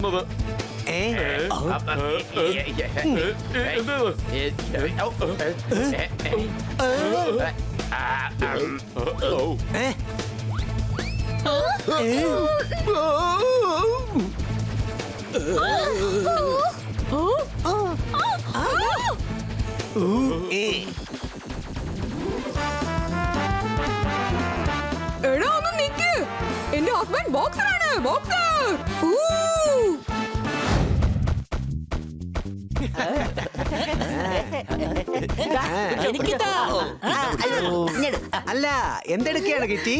എടാ ഒന്ന് നിക്ക്. എന്റെ ഹസ്ബൻഡ് ബോക്സറാണ്. ബോക്സർ. അല്ല എന്തെടുക്കുകയാണ് കിറ്റി?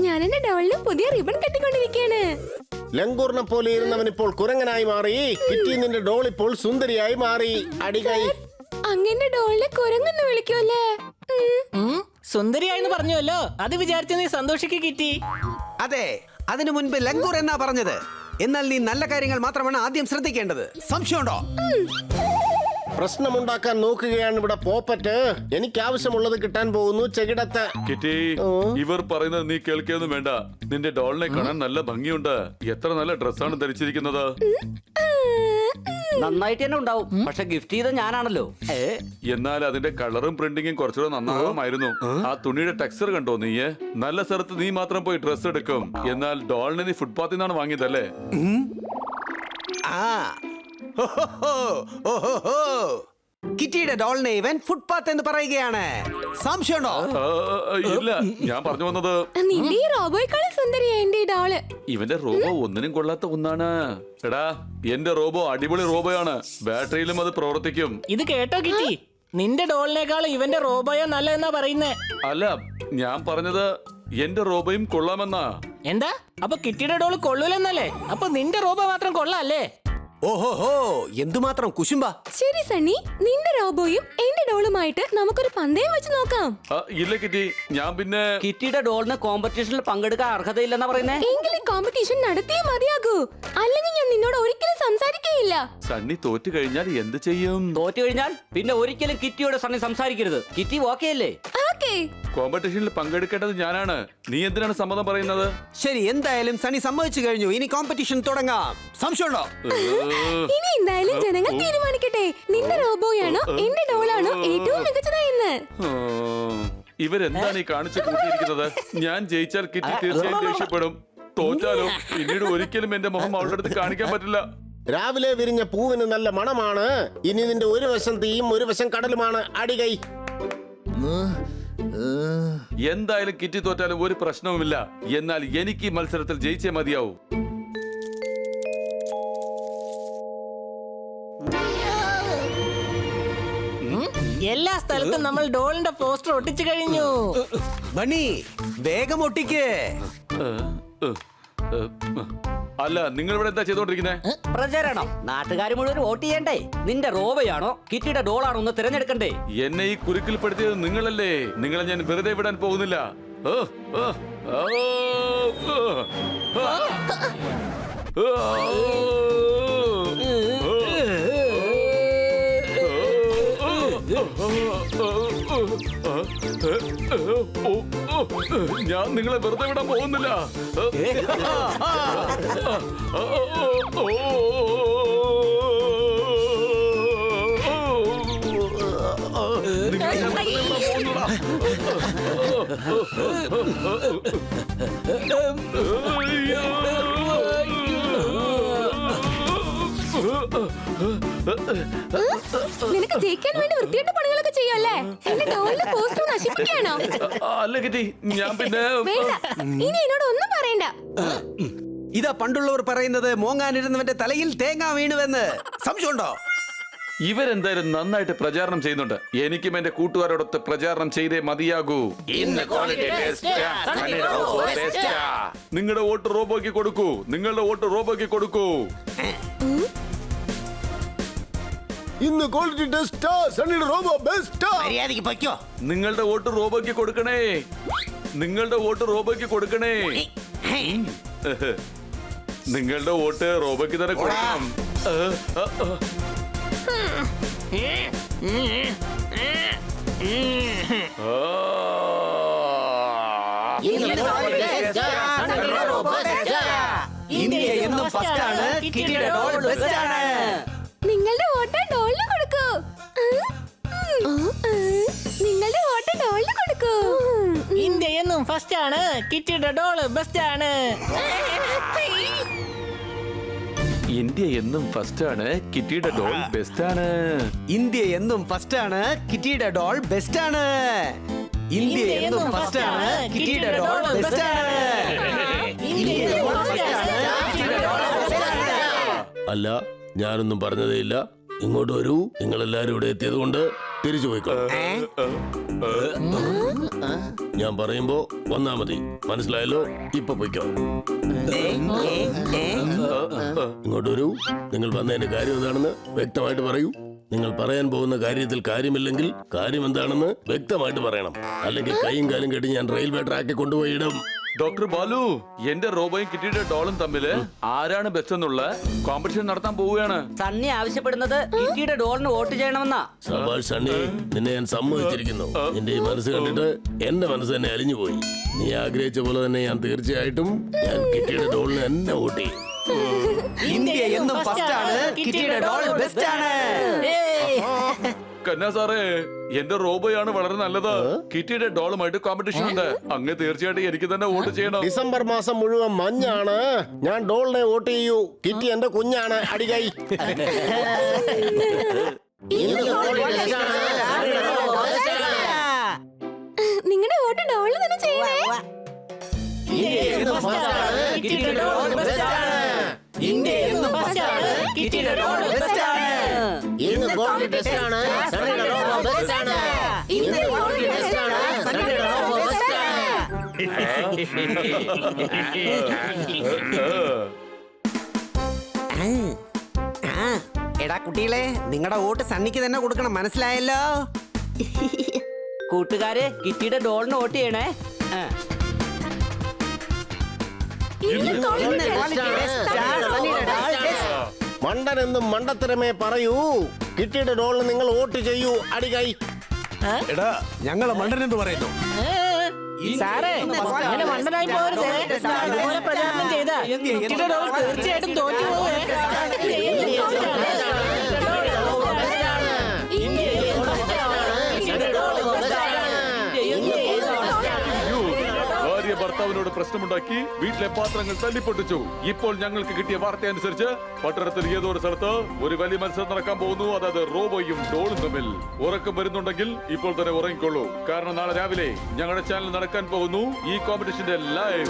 ഞാൻ എന്റെ ഡോളിന് പുതിയ റിബൺ കെട്ടിക്കൊണ്ടിരിക്കുകയാണ്. ലങ്കൂറിനെ പോലെ ഇരുന്നവൻ ഇപ്പോൾ കുരങ്ങനായി മാറി. കിറ്റി നിന്റെ ഡോൾ ഇപ്പോൾ സുന്ദരിയായി മാറി. അടികൈ അങ്ങനെ ഡോളിനെ കുരങ്ങെന്ന് വിളിക്കുമല്ലേ? സുന്ദരിയായെന്ന് പറഞ്ഞുവല്ലോ, അത് വിചാരിച്ചു നീ സന്തോഷിക്ക് കിറ്റി. അതെ, അതിനു മുൻപ് ലങ്കൂർ എന്നാ പറഞ്ഞത്. എന്നാൽ നീ നല്ല കാര്യങ്ങൾ മാത്രമാണ് ആദ്യം ശ്രദ്ധിക്കേണ്ടത്. സംശയമുണ്ടോ? പ്രശ്നമുണ്ടാക്കാൻ നോക്കുകയാണ് ഇവിടെ പോപ്പറ്റ്. എനിക്ക് ആവശ്യമുള്ളത് കിട്ടാൻ പോകുന്നു. ചെകിടത്ത് കിറ്റി, ഇവർ പറയുന്നത് നീ കേൾക്കൊന്നും വേണ്ട. നിന്റെ ഡോളിനെ കാണാൻ നല്ല ഭംഗിയുണ്ട്. എത്ര നല്ല ഡ്രസ്സാണ് ധരിച്ചിരിക്കുന്നത്. നന്നായിട്ട് തന്നെ ഉണ്ടാവും. പക്ഷെ ഗിഫ്റ്റ് ചെയ്ത ഞാനാണല്ലോ. എന്നാൽ അതിന്റെ കളറും പ്രിന്റിങ്ങും കുറച്ചുകൂടെ നന്നാവുമായിരുന്നു. ആ തുണിയുടെ ടെക്സ്ചർ കണ്ടോ നീ? നല്ല സ്ഥലത്ത് നീ മാത്രം പോയി ഡ്രസ് എടുക്കും. എന്നാൽ ഡോളിനെ നീ ഫുട്പാത്തിൽ നിന്നാണ് വാങ്ങിയതല്ലേ? കിറ്റിയുടെ ഡോളിനെ ഇവൻ ഫുട്പാത്ത് എന്ന് പറയുകയാണ്. സംശയമുണ്ടോ? ഇല്ല, ഞാൻ പറഞ്ഞു വന്നത് നിന്റെ ഈ റോബോയേക്കാളും സുന്ദരിയാ എന്റെ ഡോള്. ഇവന്റെ റോബോ ഒന്നിനും കൊള്ളാത്ത ഒന്നാണ്. എടാ, എന്റെ റോബോ അടിപൊളി റോബോയാണ്. ബാറ്ററിയിലും അത് പ്രവർത്തിക്കും. ഇത് കേട്ടോ കിറ്റി? നിന്റെ ഡോളിനേക്കാളും ഇവന്റെ റോബോയോ നല്ലതെന്നാ പറയുന്നേ. അല്ല, ഞാൻ പറഞ്ഞത് എന്റെ റോബോയും കൊള്ളാമെന്നാ. എന്താ? അപ്പൊ കിറ്റിയുടെ ഡോള് കൊള്ളൂലെന്നല്ലേ? അപ്പൊ നിന്റെ റോബോ മാത്രം കൊള്ളാല്ലേ? ഓഹോഹോ, എന്തുമാത്രം കുശുംബ. ശരി സണ്ണി, നിന്റെ റോബോയും എന്റെ ഡോളുമായിട്ട് നമുക്കൊരു പന്തയം വെച്ച് നോക്കാം. ഇല്ല കിറ്റി, ഞാൻ പിന്നെ കിറ്റിയുടെ ഡോളിന് കോമ്പറ്റീഷനിൽ പങ്കെടുക്കാൻ അർഹതയില്ലെന്നാ പറയുന്നേ. എങ്കിലും കോമ്പറ്റീഷൻ നടത്തിയേ മതിയാകൂ. അല്ലെങ്കിൽ ഞാൻ നിന്നോട് ഒരിക്കലും സംസാരിക്കുകയില്ല. സണ്ണി തോറ്റു കഴിഞ്ഞാൽ എന്ത് ചെയ്യും? തോറ്റു കഴിഞ്ഞാൽ പിന്നെ ഒരിക്കലും കിറ്റിയോട് സണ്ണി സംസാരിക്കരുത്. കിറ്റി ഓക്കെ അല്ലേ? ഓക്കേ. കോമ്പറ്റീഷനിൽ പങ്കെടുക്കേണ്ടത് ഞാനാണ്. നീ എന്തിനാണ് സമ്മതം പറയുന്നത്? ശരി, എന്തായാലും സണ്ണി സമ്മതിച്ചു കഴിഞ്ഞു. ഇനി കോമ്പറ്റീഷൻ തുടങ്ങാം. സംശയമുണ്ടോ? ഇനി എന്തായാലും ജനങ്ങൾ തീരുമാനിക്കട്ടെ, നിന്റെ റോബോയാണോ എന്റെ ഡോളാണോ ഏറ്റവും മികച്ചതായെന്ന്. ഇവരെന്താണ് ഈ കാണിച്ചു കൂട്ടിയിരിക്കുന്നത്? ഞാൻ ജയിച്ചാൽ കിറ്റി തീർച്ചയായും ദേഷ്യപ്പെടും. തോറ്റാലോ പിന്നീട് ഒരിക്കലും എന്റെ മുഖം അവളുടെ അടുത്ത് കാണിക്കാൻ പറ്റില്ല. രാവിലെ വിരിഞ്ഞ പൂവിന് നല്ല മണമാണ്. ഇനി നിന്റെ ഒരു വശം തീയും ഒരു വശം കടലുമാണ്. അടികൈ എന്തായാലും കിറ്റി തോറ്റാലും ഒരു പ്രശ്നവുമില്ല. എന്നാൽ എനിക്ക് ഈ മത്സരത്തിൽ ജയിച്ചേ മതിയാവൂ. എല്ലാ സ്ഥലത്തും നമ്മൾ ഡോളിന്റെ പോസ്റ്റർ ഒട്ടിച്ചു കഴിഞ്ഞു. ബണ്ണി, വേഗം ഒട്ടിക്ക്. അല്ല, നിങ്ങൾ ഇവിടെ എന്താ ചെയ്തോണ്ടിരിക്കുന്നത്? പ്രചരണം. നാട്ടുകാർ മുഴുവൻ വോട്ട് ചെയ്യണ്ടേ? നിന്റെ റോബോയാണോ കിറ്റിയുടെ ഡോളാണോ ഒന്ന് തിരഞ്ഞെടുക്കണ്ടേ? എന്നെ ഈ കുരുക്കിൽപ്പെടുത്തിയത് നിങ്ങളല്ലേ. നിങ്ങളെ ഞാൻ വെറുതെ വിടാൻ പോകുന്നില്ല. ഞാൻ നിങ്ങളെ വെറുതെ വിടാൻ പോകുന്നില്ല. നിനക്ക് ജയിക്കാൻ വേണ്ടി വൃത്തിയായിട്ട് പണികളൊക്കെ ചെയ്യല്ലേ? എന്റെ ഡോളിന്റെ പോസ്റ്റർ നശിപ്പിക്കുകയാണോ? അല്ല കിറ്റി, ഞാൻ പിന്നെ വേണ്ട, ഇനി എന്നോട് ഒന്നും പറയണ്ട. ഇതാ പണ്ടുള്ളവർ പറയുന്നത്, മോങ്ങാനിരുന്നവന്റെ തലയിൽ തേങ്ങ വീണുവെന്ന്. സംശയമുണ്ടോ? ഇവരെന്തായാലും നന്നായിട്ട് പ്രചാരണം ചെയ്യുന്നുണ്ട്. എനിക്കും എന്റെ കൂട്ടുകാരോടൊത്ത് പ്രചാരണം ചെയ്തേ മതിയാകൂ. നിങ്ങളുടെ വോട്ട് റോബോയ്ക്ക് കൊടുക്കൂ. നിങ്ങളുടെ വോട്ട് റോബോയ്ക്ക് കൊടുക്കൂ. ഇന്ന് ക്വാളിറ്റി ടെസ്റ്റാ. സണ്ണിയുടെ റോബോ ബെസ്റ്റാ. മര്യാദയ്ക്ക് പൊയ്ക്കോ. നിങ്ങളുടെ വോട്ട് റോബോയ്ക്ക് കൊടുക്കണേ. നിങ്ങളുടെ വോട്ട് റോബോയ്ക്ക് കൊടുക്കണേ. നിങ്ങളുടെ വോട്ട് റോബോയ്ക്ക് തന്നെ കൊടുക്കണം. ഇന്ത്യ എന്നും ഫസ്റ്റ് ആണ് കിറ്റിയുടെ ഡോൾ ബെസ്റ്റ് ആണ്. നിങ്ങളുടെ വോട്ട് ഡോളിന് കൊടുക്കൂ. നിങ്ങളുടെ വോട്ട് ഡോളിന് കൊടുക്കൂ. ഇന്ത്യ എന്നും ഫസ്റ്റ് ആണ്, കിറ്റിയുടെ ഡോൾ ബെസ്റ്റ് ആണ്. ഇന്ത്യ എന്നും ഫസ്റ്റ് ആണ്, കിറ്റിയുടെ ഡോൾ ബെസ്റ്റ് ആണ്. ഇന്ത്യ എന്നും ഫസ്റ്റ് ആണ്, കിറ്റിയുടെ ഡോൾ ബെസ്റ്റ് ആണ്. ഇന്ത്യ എന്നും ഫസ്റ്റ് ആണ്, കിറ്റിയുടെ ഡോൾ ബെസ്റ്റ് ആണ്. ഇന്ത്യ എന്നും ഫസ്റ്റ് ആണ്, കിറ്റിയുടെ ഡോൾ ബെസ്റ്റ് ആണ്. അല്ല, ഞാനൊന്നും പറഞ്ഞതേ ഇല്ല. ഇങ്ങോട്ട് വരൂ. നിങ്ങൾ എല്ലാരും ഇവിടെ എത്തിയത് കൊണ്ട് തിരിച്ചു പോയിക്കോളൂ. ഞാൻ പറയുമ്പോ വന്നാ മതി. മനസ്സിലായല്ലോ? ഇപ്പൊ പോയിക്കോ. ഇങ്ങോട്ട് വരൂ. നിങ്ങൾ വന്നതിന്റെ കാര്യം എന്താണെന്ന് വ്യക്തമായിട്ട് പറയൂ. നിങ്ങൾ പറയാൻ പോകുന്ന കാര്യത്തിൽ കാര്യമില്ലെങ്കിൽ കാര്യം എന്താണെന്ന് വ്യക്തമായിട്ട് പറയണം. അല്ലെങ്കിൽ കൈയും കാലും കെട്ടി ഞാൻ റെയിൽവേ ട്രാക്കിൽ കൊണ്ടുപോയി ഇടും. ഡോക്ടർ ബാലു, എന്റെ റോബോയും കിറ്റിയുടെ ഡോളും തമ്മില് ആരാണ് ബെസ്റ്റ് എന്നുള്ള കോമ്പറ്റീഷൻ നടത്താൻ പോവുകയാണ്. സണ്ണി ആവശ്യപ്പെടുന്നത് കിറ്റിയുടെ ഡോളിന് വോട്ട് ചെയ്യണമെന്നാ. സബാഷ് സണ്ണി, നിന്നെ ഞാൻ സമ്മതിച്ചിരിക്കുന്നു. നിന്റെ ഈ മനസ്സ് കണ്ടിട്ട് എന്റെ മനസ്സ് തന്നെ അലിഞ്ഞു പോയി. നീ ആഗ്രഹിച്ച പോലെ തന്നെ ഞാൻ തീർച്ചയായിട്ടും ഞാൻ കിറ്റിയുടെ ഡോളിന് എന്നെ വോട്ട് ചെയ്യും. ഇന്ത്യ എന്നും ഫസ്റ്റ് ആണ്, കിറ്റിയുടെ ഡോൾ ബെസ്റ്റ് ആണ്. കന്യാ സാറേ, എന്റെ റോബോയാണ് വളരെ നല്ലത്. കിറ്റിയുടെ ഡോളുമായിട്ട് കോമ്പറ്റീഷൻ ഉണ്ട്. അങ്ങ് തീർച്ചയായിട്ടും എനിക്ക് തന്നെ വോട്ട് ചെയ്യണം. ഡിസംബർ മാസം മുഴുവൻ മഞ്ഞാണ്. ഞാൻ ഡോളിനെ വോട്ട് ചെയ്യൂ. കിറ്റി എന്റെ കുഞ്ഞാണ്. അടികൈ. നിങ്ങളുടെ വോട്ട് ഡോളിന് തന്നെ ചെയ്യണേ. ഇന്ത്യ എന്നും ഫസ്റ്റ് ആണ്, കിറ്റിയുടെ ഡോൾ ബെസ്റ്റ് ആണ്. ഇന്ത്യ എന്നും ഫസ്റ്റ് ആണ്, കിറ്റിയുടെ ഡോൾ ബെസ്റ്റ് ആണ്. ഇന്ന് ഗോൾഡ് ടെസ്റ്റ് ആണ്. സണ്ണിയുടെ റോബോ ബെസ്റ്റ് ആണ്. ഇന്ന് ഗോൾഡ് ടെസ്റ്റ് ആണ്. സണ്ണിയുടെ റോബോ ബെസ്റ്റ് ആണ്. എടാ കുട്ടികളെ, നിങ്ങളുടെ വോട്ട് സണ്ണിക്ക് തന്നെ കൊടുക്കണം. മനസ്സിലായല്ലോ? കൂട്ടുകാരെ, കിറ്റിയുടെ ഡോളിന് വോട്ട് ചെയ്യണേ. ഇന്ന് ഇന്ന് quality best ആ, സണ്ണിയുടെ ഡോൾ best. മണ്ടൻ എന്നും മണ്ടത്തരമേ പറയൂ. കിറ്റിയുടെ ഡോളിന് നിങ്ങൾ വോട്ട് ചെയ്യൂ. അടികൈ. എടാ, ഞങ്ങള് മണ്ടനെന്ന് പറയുന്നു. സാറേ, അങ്ങനെ മണ്ടനായി പോകരുത്. ഇതുപോലെ പ്രചാരണം ചെയ്ത കിറ്റിയുടെ ഡോൾ തീർച്ചയായിട്ടും തോറ്റു പോവേ. ഭാര്യ ഭർത്താവിനോട് പ്രശ്നമുണ്ടാക്കി വീട്ടിലെ പാത്രങ്ങൾ തല്ലിപ്പൊട്ടിച്ചു. ഇപ്പോൾ ഞങ്ങൾക്ക് കിട്ടിയ വാർത്ത അനുസരിച്ച് പട്ടണത്തിൽ ഏതോ ഒരു സ്ഥലത്ത് ഒരു വലിയ മത്സരം നടക്കാൻ പോകുന്നു. അതായത് റോബോയും ഡോളും തമ്മിൽ. ഉറക്കം വരുന്നുണ്ടെങ്കിൽ ഇപ്പോൾ തന്നെ ഉറങ്ങിക്കൊള്ളൂ. കാരണം നാളെ രാവിലെ ഞങ്ങളുടെ ചാനൽ നടക്കാൻ പോകുന്നു ഈ കോമ്പറ്റീഷന്റെ ലൈവ്.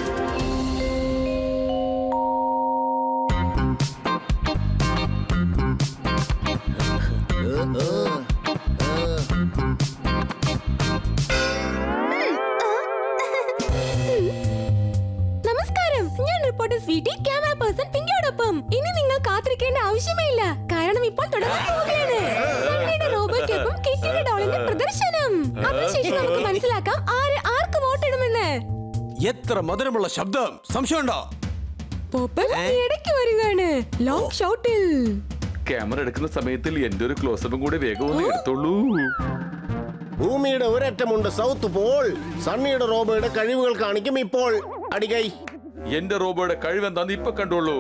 നമസ്കാരം, ഞാൻ റിപ്പോർട്ടർ സ്വീറ്റി, ക്യാമറ പേഴ്സൺ പിങ്കിയോടൊപ്പം. ഇനി നിങ്ങൾ കാത്തിരിക്കേണ്ട ആവശ്യമേ ഇല്ല, കാരണം ഇപ്പോൾ തുടങ്ങാൻ പോവുകയാണ് സണ്ണിയുടെ റോബോയ്ക്കൊപ്പം കിറ്റിയുടെ ഡോളിന്റെ പ്രദർശനം. അതിനുശേഷം നമുക്ക് മനസ്സിലാക്കാം ആർക്ക് വോട്ടിടുമെന്ന്. എത്ര മധുരമുള്ള ശബ്ദം! സംശയമുണ്ടോ? പോപ്പൻ ഇടയ്ക്ക് വരികയാണ് ലോങ് ഷോട്ടിൽ. ക്യാമറ എടുക്കുന്ന സമയത്തിൽ എന്റെ ഒരു ക്ലോസപ്പും കൂടി വേഗം ഒന്ന് എടുത്തോളൂ. ഭൂമിയുടെ ഒരറ്റമുണ്ട് സൗത്ത് പോൾ. സണ്ണിയുടെ റോബോയുടെ കഴിവുകൾ കാണിക്കും ഇപ്പോൾ. അടികൈ. എന്റെ റോബോയുടെ കഴിവെന്താന്ന് ഇപ്പൊ കണ്ടോളൂ.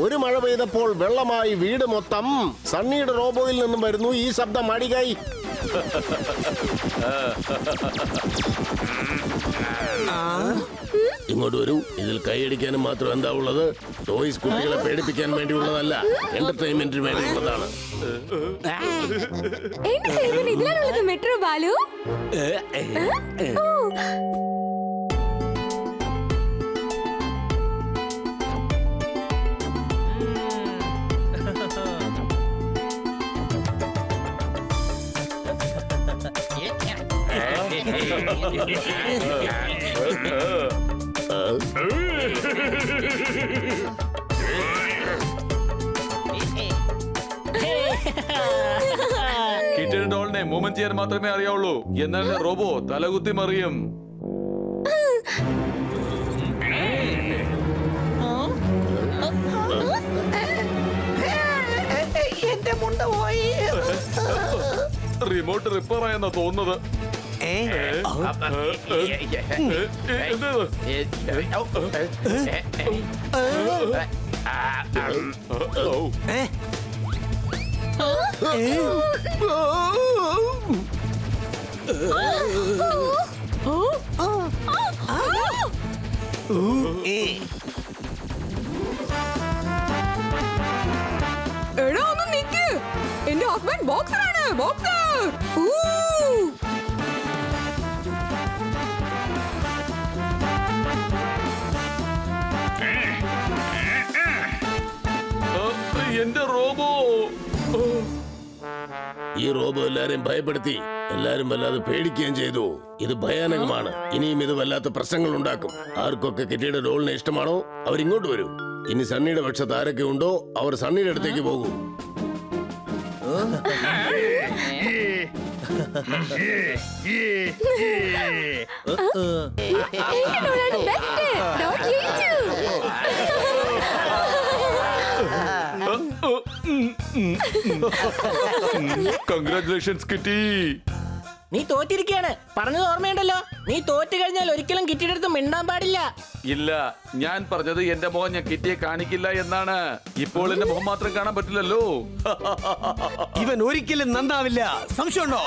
ഒരു മഴ പെയ്തപ്പോൾ വെള്ളമായി വീട് മൊത്തം. സണ്ണിയുടെ റോബോയിൽ നിന്നും വരുന്നു ഈ ശബ്ദം. അടികൈ. ഇങ്ങോട്ട് വരൂ. ഇതിൽ കൈയടിക്കാനും മാത്രം എന്താ ഉള്ളത്? ടോയ്സ് കുട്ടികളെ പേടിപ്പിക്കാൻ വേണ്ടിയുള്ളതല്ല, എന്റർടൈൻമെന്റിന് വേണ്ടിയുള്ളതാണ്. എന്റെ ഫേവറേറ്റ് ഇതിലാണുള്ളത് മെട്രോ ബാലു. കിറ്റിയുടെ ഡോളിനെ മൂവ്മെന്റ് ചെയ്യാൻ മാത്രമേ അറിയാവുള്ളൂ. എന്നാൽ റോബോ തലകുത്തി മറിയും. റിമോട്ട് റിപ്പയർ ആയെന്നാ തോന്നുന്നത്. ഏ? എന്താ ഏ? ഏ? എടാ ഒന്ന് നിക്ക്. എന്റെ ഹസ്ബൻഡ് ബോക്സറാണ്, ബോക്സർ. എന്റെ റോബോ. ഈ റോബോ എല്ലാരെയും ഭയപ്പെടുത്തി എല്ലാരും വല്ലാതെ പേടിക്കുകയും ചെയ്തു. ഇത് ഭയാനകമാണ്. ഇനിയും ഇത് വല്ലാത്ത പ്രശ്നങ്ങൾ ഉണ്ടാക്കും. ആർക്കൊക്കെ കിറ്റിയുടെ ഡോളിനെ ഇഷ്ടമാണോ അവരിങ്ങോട്ട് വരൂ. ഇനി സണ്ണിയുടെ പക്ഷത്ത് ആരൊക്കെ ഉണ്ടോ അവർ സണ്ണിയുടെ അടുത്തേക്ക് പോകൂ. എന്റെ ഡോളാണ് ബെസ്റ്റ്. ഡോൾ ജയിച്ചു. Congratulations kitty. നീ തോറ്റിരിക്കുകയാണ്. പറഞ്ഞത് ഓർമ്മയുണ്ടല്ലോ, നീ തോറ്റു കഴിഞ്ഞാൽ ഒരിക്കലും കിറ്റിയുടെ അടുത്ത് മിണ്ടാൻ പാടില്ല. ഇല്ല, ഞാൻ പറഞ്ഞത് എന്റെ മുഖം ഞാൻ കിറ്റിയെ കാണിക്കില്ല എന്നാണ്. ഇപ്പോൾ എന്റെ മുഖം മാത്രം കാണാൻ പറ്റില്ലല്ലോ. ഇവൻ ഒരിക്കലും നന്നാവില്ല. സംശയമുണ്ടോ?